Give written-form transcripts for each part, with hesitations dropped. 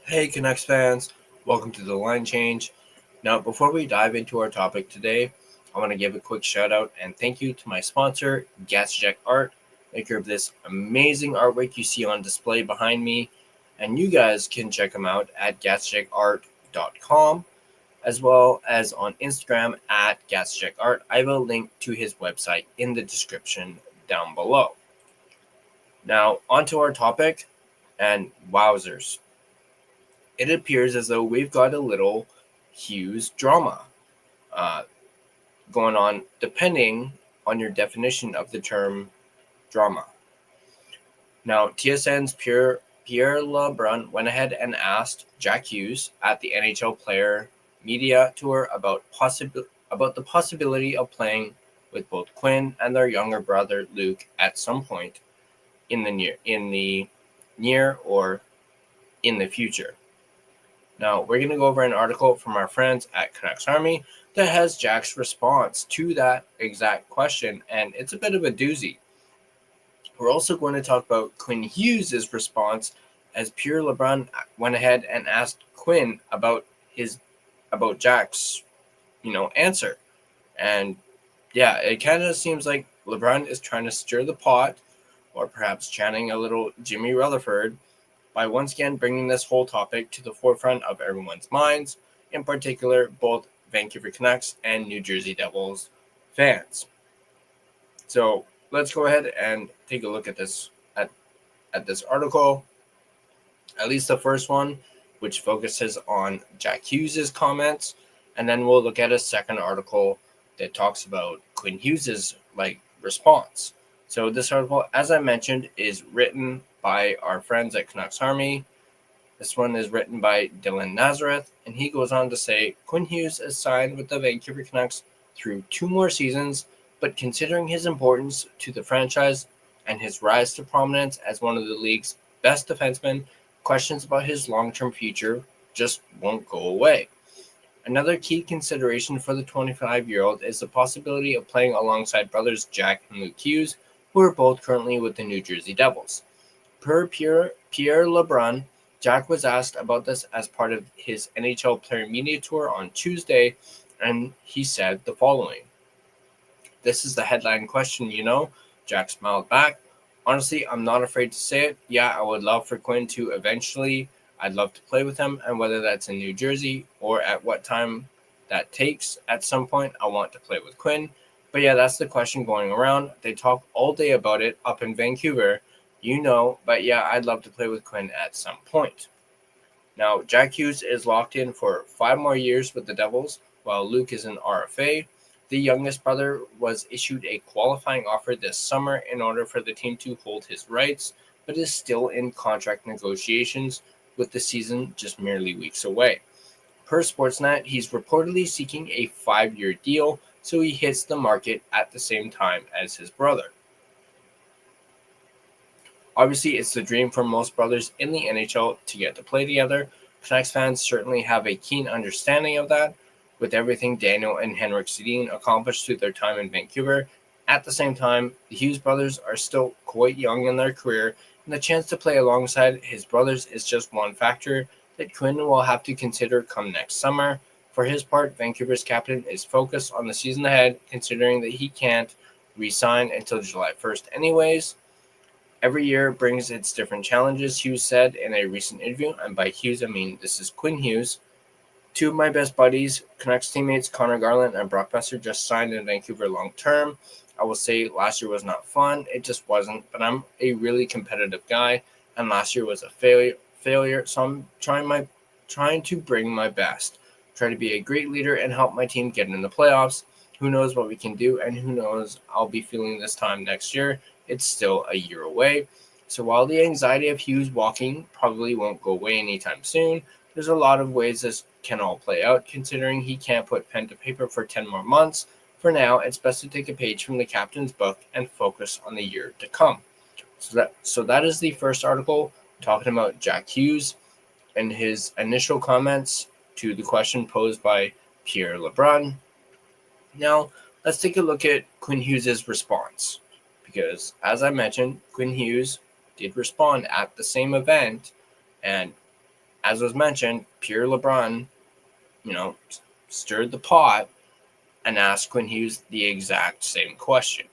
Hey Canucks fans, welcome to the line change. Now, before we dive into our topic today, I want to give a quick shout out and thank you to my sponsor, Gassy Jack Art, maker of this amazing artwork you see on display behind me. And you guys can check him out at gassjackart.com as well as on Instagram at gassjackart. I will link to his website in the description down below. Now, onto our topic, and wowzers. It appears as though we've got a little Hughes drama uh, going on, depending on your definition of the term drama. Now, TSN's Pierre LeBrun went ahead and asked Jack Hughes at the NHL Player Media Tour about the possibility of playing with both Quinn and their younger brother Luke at some point in the near or in the future. Now, we're going to go over an article from our friends at Canucks Army that has Jack's response to that exact question, and it's a bit of a doozy. We're also going to talk about Quinn Hughes' response as Pierre LeBrun went ahead and asked Quinn about Jack's, answer. And yeah, it kind of seems like LeBrun is trying to stir the pot, or perhaps chanting a little Jimmy Rutherford, by once again bringing this whole topic to the forefront of everyone's minds, in particular both Vancouver Canucks and New Jersey Devils fans. So let's go ahead and take a look at this this article, at least the first one, which focuses on Jack Hughes' comments, and then we'll look at a second article that talks about Quinn Hughes' response. So this article, as I mentioned, is written by our friends at Canucks Army. This one is written by Dylan Nazareth, and he goes on to say, Quinn Hughes is signed with the Vancouver Canucks through 2 more seasons, but considering his importance to the franchise and his rise to prominence as one of the league's best defensemen, questions about his long-term future just won't go away. Another key consideration for the 25-year-old is the possibility of playing alongside brothers Jack and Luke Hughes, who are both currently with the New Jersey Devils. Per Pierre LeBrun, Jack was asked about this as part of his NHL Player Media Tour on Tuesday, and he said the following. This is the headline question, Jack smiled back. Honestly, I'm not afraid to say it. Yeah, I would love for Quinn to eventually. I'd love to play with him, and whether that's in New Jersey or at what time that takes, at some point, I want to play with Quinn. But yeah, that's the question going around. They talk all day about it up in Vancouver, but yeah, I'd love to play with Quinn at some point. Now, Jack Hughes is locked in for 5 more years with the Devils, while Luke is an RFA. The youngest brother was issued a qualifying offer this summer in order for the team to hold his rights, but is still in contract negotiations, with the season just merely weeks away. Per Sportsnet, he's reportedly seeking a 5-year deal, so he hits the market at the same time as his brother. Obviously, it's the dream for most brothers in the NHL to get to play together. Canucks fans certainly have a keen understanding of that, with everything Daniel and Henrik Sedin accomplished through their time in Vancouver. At the same time, the Hughes brothers are still quite young in their career, and the chance to play alongside his brothers is just one factor that Quinn will have to consider come next summer. For his part, Vancouver's captain is focused on the season ahead, considering that he can't re-sign until July 1st anyways. Every year brings its different challenges, Hughes said in a recent interview, and by Hughes I mean this is Quinn Hughes. 2 of my best buddies, Canucks teammates Connor Garland and Brock Besser, just signed in Vancouver long term. I will say last year was not fun. It just wasn't, but I'm a really competitive guy, and last year was a failure. So I'm trying to bring my best, try to be a great leader and help my team get in the playoffs. Who knows what we can do, and who knows I'll be feeling this time next year. It's still a year away. So while the anxiety of Hughes walking probably won't go away anytime soon, there's a lot of ways this can all play out, considering he can't put pen to paper for 10 more months. For now, it's best to take a page from the captain's book and focus on the year to come. So that is the first article talking about Jack Hughes and his initial comments to the question posed by Pierre LeBrun. Now, let's take a look at Quinn Hughes' response, because as I mentioned, Quinn Hughes did respond at the same event, and as was mentioned, Pierre LeBrun, stirred the pot and asked Quinn Hughes the exact same question.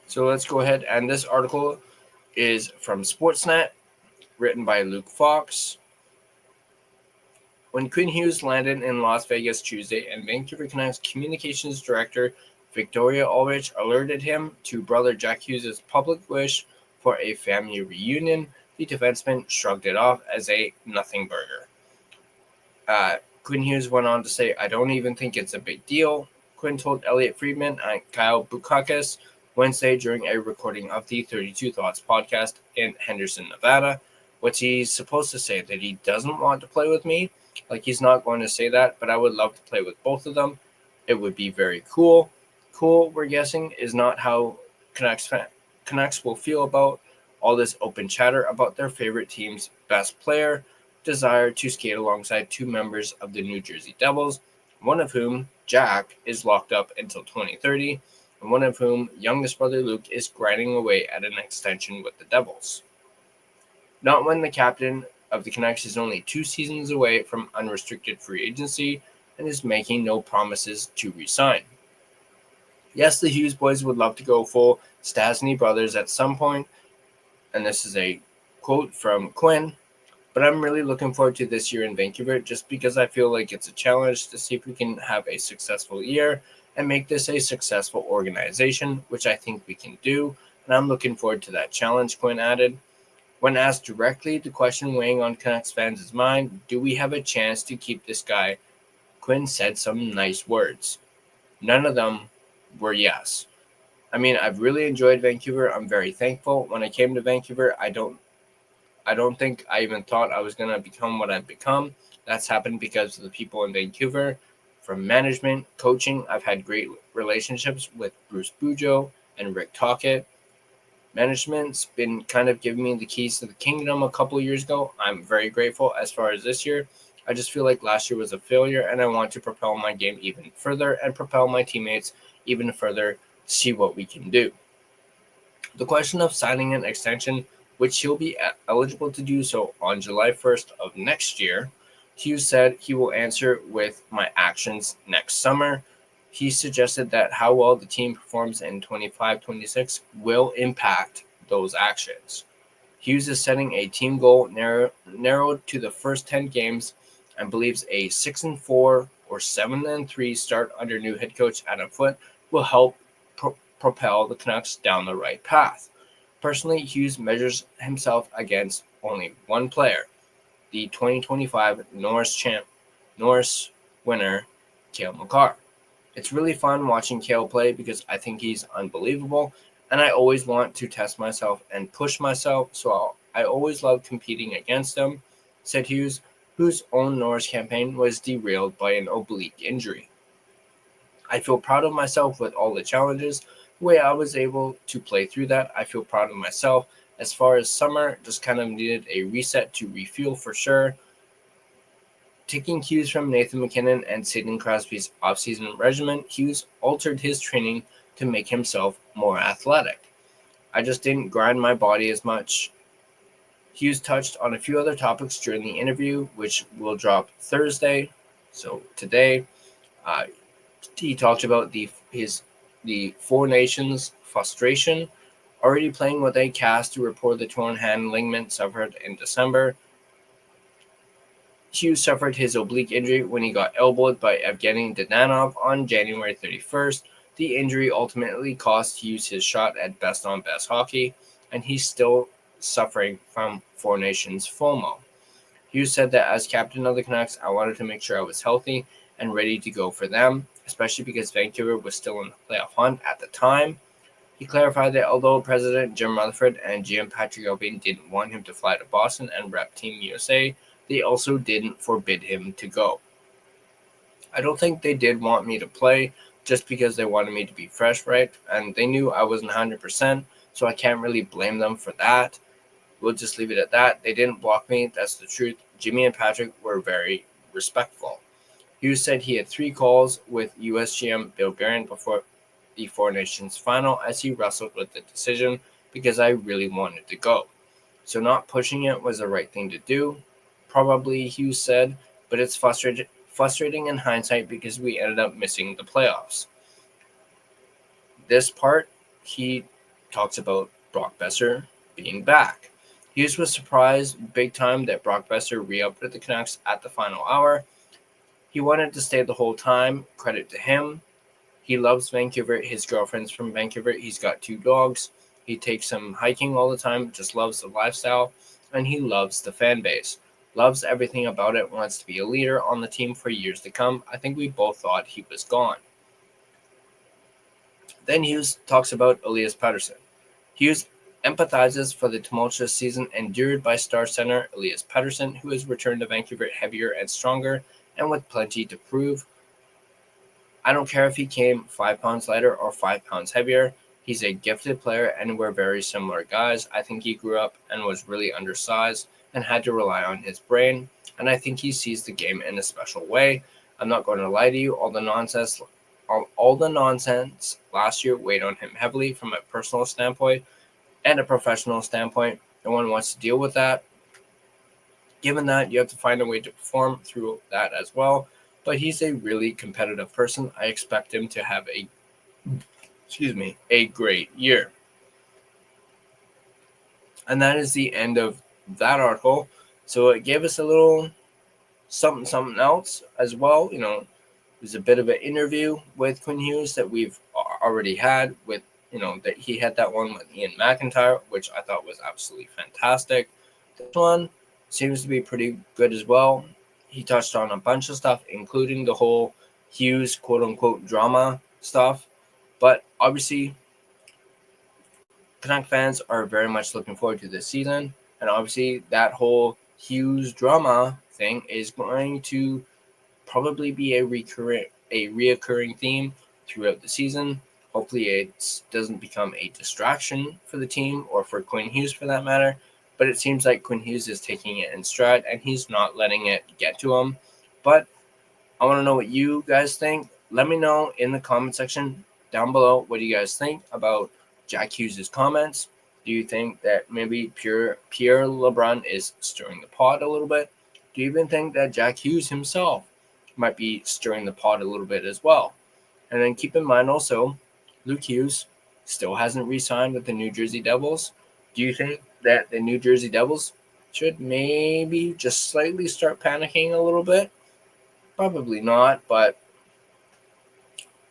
So let's go ahead, and this article is from Sportsnet, written by Luke Fox. When Quinn Hughes landed in Las Vegas Tuesday and Vancouver Canucks communications director Victoria Ulrich alerted him to brother Jack Hughes' public wish for a family reunion, the defenseman shrugged it off as a nothing burger. Quinn Hughes went on to say, "I don't even think it's a big deal," Quinn told Elliot Friedman and Kyle Bukakis Wednesday during a recording of the 32 Thoughts podcast in Henderson, Nevada. What's he supposed to say? That he doesn't want to play with me? Like, he's not going to say that, but I would love to play with both of them. It would be very cool. Cool, we're guessing, is not how Canucks will feel about all this open chatter about their favorite team's best player, desire to skate alongside two members of the New Jersey Devils, one of whom, Jack, is locked up until 2030, and one of whom, youngest brother Luke, is grinding away at an extension with the Devils. Not when the captain of the Canucks is only 2 seasons away from unrestricted free agency and is making no promises to resign. Yes, the Hughes boys would love to go full Stastny brothers at some point, and this is a quote from Quinn, but I'm really looking forward to this year in Vancouver just because I feel like it's a challenge to see if we can have a successful year and make this a successful organization, which I think we can do, and I'm looking forward to that challenge, Quinn added. When asked directly the question weighing on Canucks fans' mind, do we have a chance to keep this guy, Quinn said some nice words. None of them were yes. I mean, I've really enjoyed Vancouver. I'm very thankful. When I came to Vancouver, I don't think I even thought I was going to become what I've become. That's happened because of the people in Vancouver. From management, coaching, I've had great relationships with Bruce Bujo and Rick Tocchet. Management's been kind of giving me the keys to the kingdom a couple of years ago. I'm very grateful. As far as this year, I just feel like last year was a failure, and I want to propel my game even further and propel my teammates even further, see what we can do. The question of signing an extension, which he'll be eligible to do so on July 1st of next year, Hughes said he will answer with my actions next summer. He suggested that how well the team performs in 25-26 will impact those actions. Hughes is setting a team goal narrowed to the first 10 games and believes a 6-4 or 7-3 start under new head coach Adam Foote will help propel the Canucks down the right path. Personally, Hughes measures himself against only one player, the 2025 Norris winner, Cale Makar. It's really fun watching Cale play because I think he's unbelievable, and I always want to test myself and push myself, so I always love competing against him, said Hughes, whose own Norris campaign was derailed by an oblique injury. I feel proud of myself with all the challenges, the way I was able to play through that. I feel proud of myself. As far as summer, just kind of needed a reset to refuel for sure. Taking cues from Nathan MacKinnon and Sidney Crosby's offseason regimen, Hughes altered his training to make himself more athletic. I just didn't grind my body as much. Hughes touched on a few other topics during the interview, which will drop Thursday. So today, he talked about the Four Nations frustration, already playing with a cast to report the torn hand ligament suffered in December. Hughes suffered his oblique injury when he got elbowed by Evgeny Dananov on January 31st. The injury ultimately cost Hughes his shot at Best on Best Hockey, and he's still suffering from Four Nations FOMO. Hughes said that as captain of the Canucks, I wanted to make sure I was healthy and ready to go for them, especially because Vancouver was still in the playoff hunt at the time. He clarified that although President Jim Rutherford and GM Patrick Allvin didn't want him to fly to Boston and rep Team USA, they also didn't forbid him to go. I don't think they did want me to play just because they wanted me to be fresh, right? And they knew I wasn't 100%, so I can't really blame them for that. We'll just leave it at that. They didn't block me. That's the truth. Jimmy and Patrick were very respectful. Hughes said he had 3 calls with US GM Bill Guerin before the Four Nations final as he wrestled with the decision because I really wanted to go. So not pushing it was the right thing to do, probably Hughes said, but it's frustrating in hindsight because we ended up missing the playoffs. This part, he talks about Brock Besser being back. Hughes was surprised big time that Brock Besser re-upped with the Canucks at the final hour. He wanted to stay the whole time, credit to him. He loves Vancouver. His girlfriend's from Vancouver. He's got 2 dogs. He takes them hiking all the time, just loves the lifestyle, and he loves the fan base. Loves everything about it, wants to be a leader on the team for years to come. I think we both thought he was gone. Then Hughes talks about Elias Pettersson. Hughes empathizes for the tumultuous season endured by star center Elias Pettersson, who has returned to Vancouver heavier and stronger and with plenty to prove. I don't care if he came 5 pounds lighter or 5 pounds heavier. He's a gifted player, and we're very similar guys. I think he grew up and was really undersized and had to rely on his brain, and I think he sees the game in a special way. I'm not going to lie to you. All the nonsense last year weighed on him heavily from a personal standpoint and a professional standpoint. No one wants to deal with that. Given that, you have to find a way to perform through that as well. But he's a really competitive person. I expect him to have a great year. And that is the end of that article. So it gave us a little something else as well. It was a bit of an interview with Quinn Hughes that we've already had with, that he had that one with Ian McIntyre, which I thought was absolutely fantastic. This one seems to be pretty good as well. He touched on a bunch of stuff, including the whole Hughes quote-unquote drama stuff. But obviously, Canuck fans are very much looking forward to this season. And obviously, that whole Hughes drama thing is going to probably be a reoccurring theme throughout the season. Hopefully, it doesn't become a distraction for the team or for Quinn Hughes for that matter. But it seems like Quinn Hughes is taking it in stride and he's not letting it get to him. But I want to know what you guys think. Let me know in the comment section down below what you guys think about Jack Hughes' comments. Do you think that maybe Pierre LeBrun is stirring the pot a little bit? Do you even think that Jack Hughes himself might be stirring the pot a little bit as well? And then keep in mind also, Luke Hughes still hasn't re-signed with the New Jersey Devils. Do you think that the New Jersey Devils should maybe just slightly start panicking a little bit? Probably not, but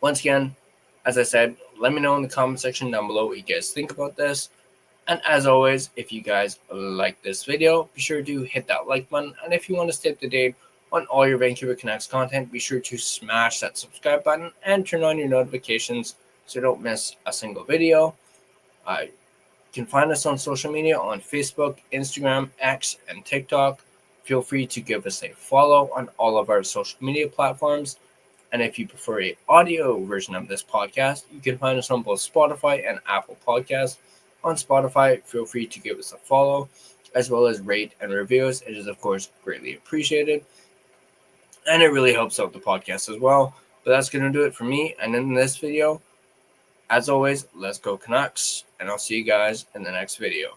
once again, as I said, let me know in the comment section down below what you guys think about this. And as always, if you guys like this video, be sure to hit that like button. And if you want to stay up to date on all your Vancouver Canucks content, be sure to smash that subscribe button and turn on your notifications so you don't miss a single video. You can find us on social media on Facebook, Instagram, X, and TikTok. Feel free to give us a follow on all of our social media platforms. And if you prefer an audio version of this podcast, you can find us on both Spotify and Apple Podcasts. On Spotify, feel free to give us a follow, as well as rate and review us. It is, of course, greatly appreciated. And it really helps out the podcast as well. But that's going to do it for me. And in this video, as always, let's go Canucks. And I'll see you guys in the next video.